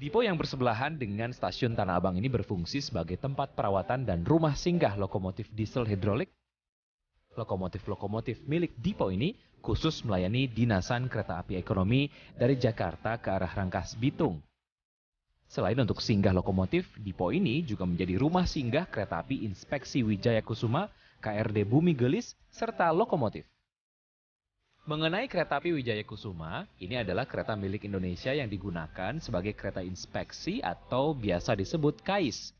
Depo yang bersebelahan dengan stasiun Tanah Abang ini berfungsi sebagai tempat perawatan dan rumah singgah lokomotif diesel hidrolik. Lokomotif-lokomotif milik Depo ini khusus melayani dinasan kereta api ekonomi dari Jakarta ke arah Rangkas Bitung. Selain untuk singgah lokomotif, Depo ini juga menjadi rumah singgah kereta api Inspeksi Wijaya Kusuma, KRD Bumi Gelis, serta lokomotif. Mengenai kereta api Wijaya Kusuma, ini adalah kereta milik Indonesia yang digunakan sebagai kereta inspeksi atau biasa disebut KAIS.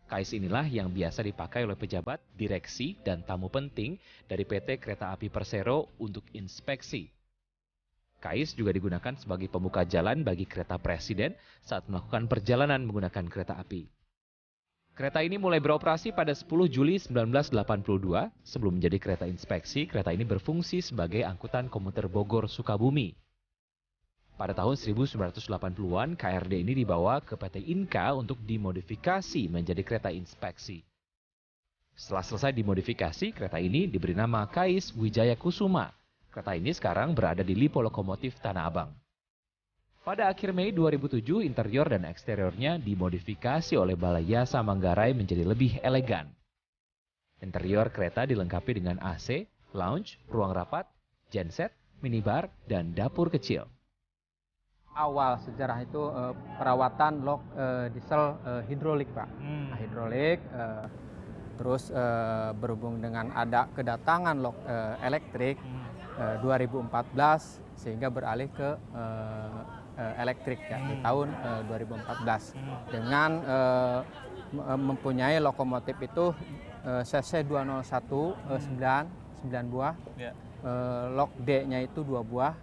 KAIS inilah yang biasa dipakai oleh pejabat, direksi, dan tamu penting dari PT Kereta Api Persero untuk inspeksi. KAIS juga digunakan sebagai pembuka jalan bagi kereta presiden saat melakukan perjalanan menggunakan kereta api. Kereta ini mulai beroperasi pada 10 Juli 1982. Sebelum menjadi kereta inspeksi, kereta ini berfungsi sebagai angkutan komuter Bogor-Sukabumi. Pada tahun 1980-an, KRD ini dibawa ke PT Inka untuk dimodifikasi menjadi kereta inspeksi. Setelah selesai dimodifikasi, kereta ini diberi nama KAIS Wijaya Kusuma. Kereta ini sekarang berada di Lipo Lokomotif Tanah Abang. Pada akhir Mei 2007, interior dan eksteriornya dimodifikasi oleh Balai Yasa Manggarai menjadi lebih elegan. Interior kereta dilengkapi dengan AC, lounge, ruang rapat, genset, minibar, dan dapur kecil. Awal sejarah itu perawatan lok diesel hidrolik, Pak. Nah, hidrolik, terus berhubung dengan ada kedatangan lok elektrik 2014 sehingga beralih ke elektrik ya, di tahun 2014 dengan mempunyai lokomotif itu cc 201 9 buah, lok D-nya itu 2 buah,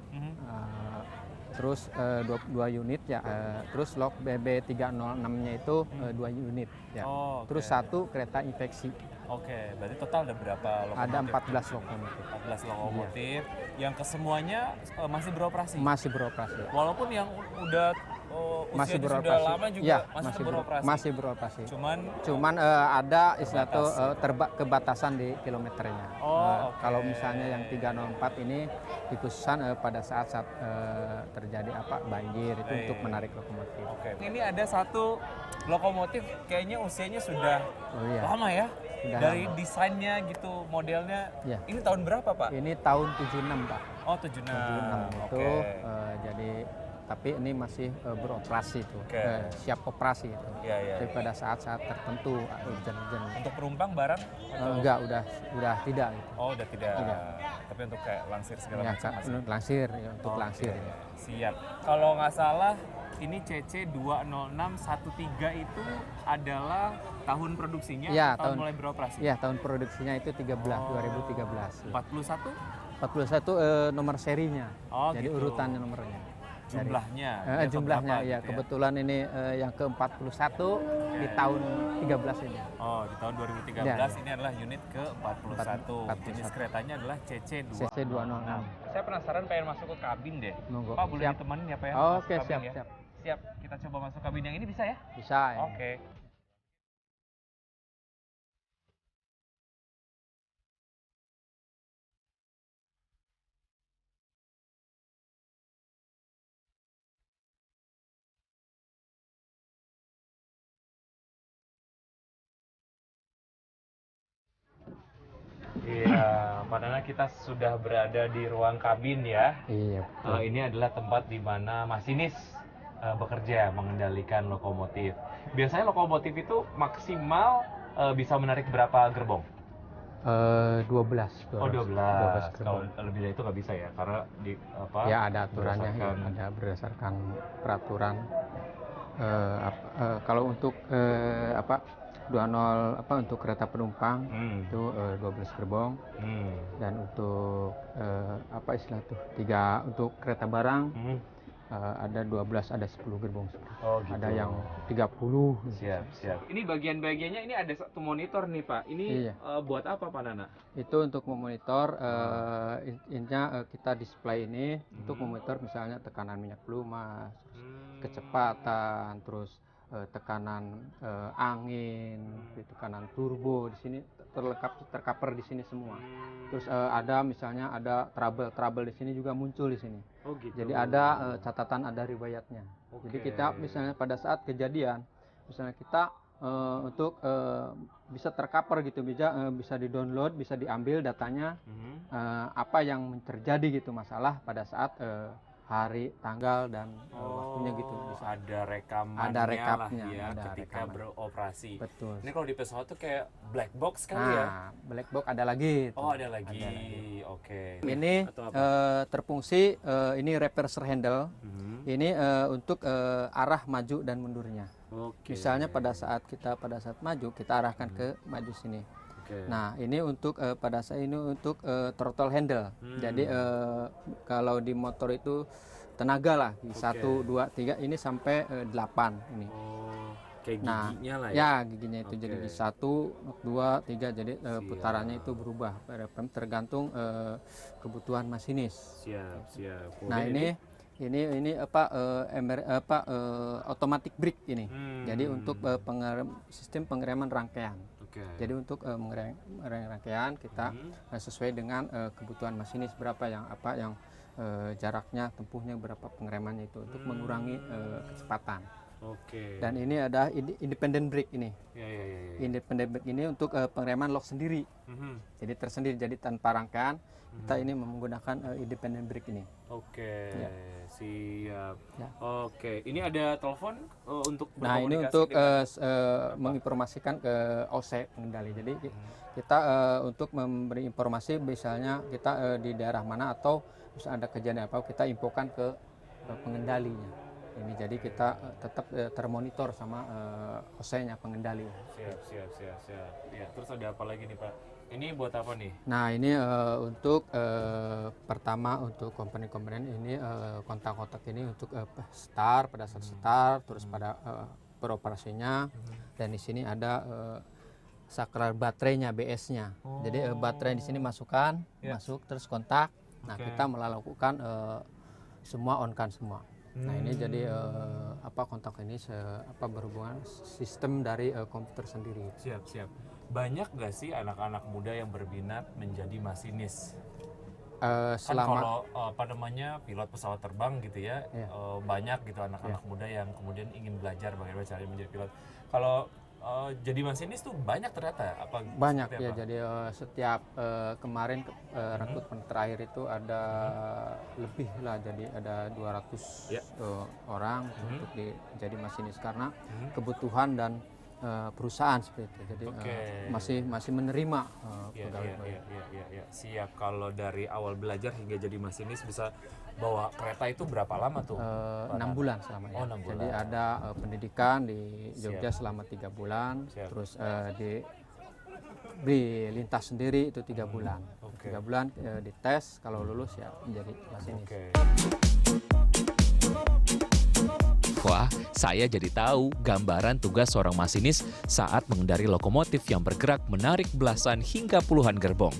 terus 2 unit ya, terus lok BB 306-nya itu 2 unit ya. Terus 1 kereta infeksi. Oke, berarti total ada berapa lokomotif? Ada 14 lokomotif. 14 lokomotif yang kesemuanya masih beroperasi? Masih beroperasi. Walaupun yang udah masih usianya beroperasi. sudah lama juga Ya, masih beroperasi? Masih beroperasi. Cuman ada istilah tuh kebatasan di kilometernya. Kalau misalnya yang 304 ini dikhususkan pada saat terjadi banjir itu untuk menarik lokomotif. Ini ada satu lokomotif kayaknya usianya sudah lama ya? Dari desainnya gitu, modelnya. Ini tahun berapa, Pak? Ini tahun 76, Pak. Oh, 76. 76 itu jadi tapi ini masih beroperasi itu, siap operasi itu. Tapi pada saat-saat tertentu urgent. Untuk penumpang barang? Enggak, udah tidak. Gitu. Oh, udah tidak. Tapi untuk kayak langsir segala macam. Langsir, ya, untuk langsir. Ya. Siap. Kalau nggak salah, ini CC 20613 itu adalah tahun produksinya atau tahun mulai beroperasi? Iya, tahun produksinya itu 2013. 41? 41 nomor serinya. Jadi gitu. Urutannya nomornya. Jumlahnya? Jumlahnya ya, gitu kebetulan ini yang ke-41 di tahun 13 ini. Oh, di tahun 2013 ini adalah unit ke-41. Jenis keretanya adalah CC206. Saya penasaran pengen masuk ke kabin deh. Pak, boleh ditemenin ya, Pak ya? Oke, siap. Siap, kita coba masuk kabin yang ini bisa ya? Bisa ya. Oke. Iya, padahal kita sudah berada di ruang kabin ya. Iya. Ini adalah tempat di mana masinis bekerja mengendalikan lokomotif. Biasanya lokomotif itu maksimal bisa menarik berapa gerbong? 12. Oh, 12. Kalau lebih dari itu nggak bisa ya, karena ya ada aturannya, ada berdasarkan peraturan. Kalau untuk 20 untuk kereta penumpang itu 12 gerbong, dan untuk untuk kereta barang ada 12, ada 10 gerbong. Gitu. Ada yang 30. Siap. Ini bagian-bagiannya, ini ada satu monitor nih, Pak. Ini buat apa, Pak Nana? Itu untuk memonitor, intinya kita display ini untuk memonitor misalnya tekanan minyak pelumas, kecepatan, terus tekanan angin, tekanan turbo di sini tercover di sini semua. Terus ada misalnya ada trouble di sini juga muncul di sini. Oh gitu. Jadi ada catatan, ada riwayatnya. Jadi kita misalnya pada saat kejadian, misalnya kita untuk bisa tercover gitu, bisa di-download, bisa diambil datanya apa yang terjadi gitu masalah pada saat hari, tanggal dan waktunya gitu. Bisa. Ada rekamannya, ada rekapnya lah ya ada ketika rekaman. beroperasi. Betul. Ini kalau di pesawat tuh kayak black box kali ya? Black box ada lagi. Oh ada lagi. Oke. Ini terfungsi ini reverser handle. Ini untuk arah maju dan mundurnya. Misalnya pada saat maju kita arahkan ke maju sini. Nah ini untuk pada saat ini untuk throttle handle. Jadi kalau di motor itu tenaga lah 1, 2, 3 ini sampai 8 ini. Kayak giginya lah ya? Ya giginya itu jadi 1, 2, 3 jadi putarannya itu berubah tergantung kebutuhan masinis. Siap. Nah ini automatic brake ini. Jadi untuk sistem pengereman rangkaian. Jadi untuk rangkaian kita sesuai dengan kebutuhan masinis berapa yang jaraknya, tempuhnya berapa pengeremannya itu untuk mengurangi kecepatan. Dan ini ada independent brake ini. Independent brake ini untuk pengereman lock sendiri. Jadi tersendiri, jadi tanpa rangkaian kita ini menggunakan independent brake ini. Siap. Ini ada telepon untuk berkomunikasi. Nah ini untuk menginformasikan ke OC pengendali. Jadi kita untuk memberi informasi misalnya kita di daerah mana atau bisa ada kejadian apa kita infokan ke pengendalinya. Ini jadi kita tetap termonitor sama OC-nya pengendali. Siap. Ya, terus ada apa lagi nih Pak? Ini buat apa nih? Nah ini untuk pertama untuk komponen-komponen ini kontak-kontak ini untuk start pada saat start, terus pada beroperasinya, dan di sini ada saklar baterainya, BS-nya. Jadi baterai di sini masuk terus kontak. Nah kita melakukan semua on kan semua. Nah ini jadi kontak ini berhubungan sistem dari komputer sendiri. Siap. Banyak nggak sih anak-anak muda yang berminat menjadi masinis? Selama kalau pilot pesawat terbang gitu ya, banyak gitu anak-anak muda yang kemudian ingin belajar bagaimana caranya menjadi pilot. Kalau jadi masinis tuh banyak ternyata banyak ya. Jadi setiap kemarin rekrutmen terakhir itu ada lebih lah, jadi ada 200 orang untuk jadi masinis karena kebutuhan dan perusahaan seperti itu. Jadi masih menerima pegawai. Siap. Kalau dari awal belajar hingga jadi masinis bisa bawa kereta itu berapa lama tuh? 6 bulan selamanya. 6 bulan. Jadi ada pendidikan di Jogja selama 3 bulan. Terus di lintas sendiri itu 3 bulan. 3 bulan dites, kalau lulus ya menjadi masinis. Wah, saya jadi tahu gambaran tugas seorang masinis saat mengendari lokomotif yang bergerak menarik belasan hingga puluhan gerbong.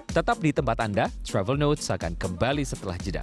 Tetap di tempat Anda, Travel Notes akan kembali setelah jeda.